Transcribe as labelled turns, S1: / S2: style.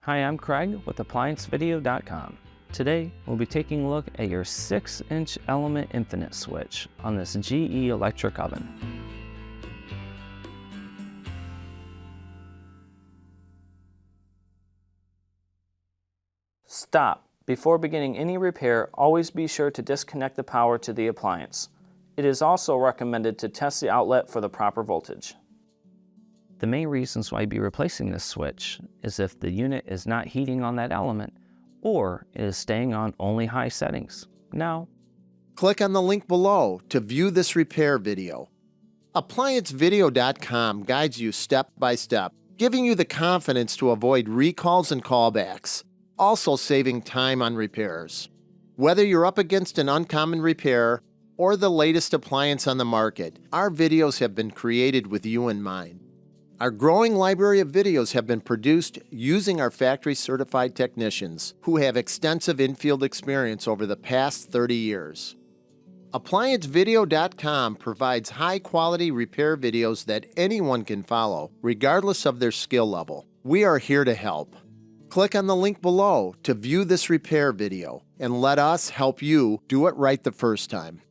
S1: Hi, I'm Craig with ApplianceVideo.com. Today, we'll be taking a look at your 6-inch element infinite switch on this GE electric oven. Stop. Before beginning any repair, always be sure to disconnect the power to the appliance. It is also recommended to test the outlet for the proper voltage. The main reasons why you'd be replacing this switch is if the unit is not heating on that element or it is staying on only high settings. Now,
S2: click on the link below to view this repair video. ApplianceVideo.com guides you step by step, giving you the confidence to avoid recalls and callbacks, also saving time on repairs. Whether you're up against an uncommon repair or the latest appliance on the market, our videos have been created with you in mind. Our growing library of videos have been produced using our factory-certified technicians who have extensive infield experience over the past 30 years. ApplianceVideo.com provides high-quality repair videos that anyone can follow, regardless of their skill level. We are here to help. Click on the link below to view this repair video and let us help you do it right the first time.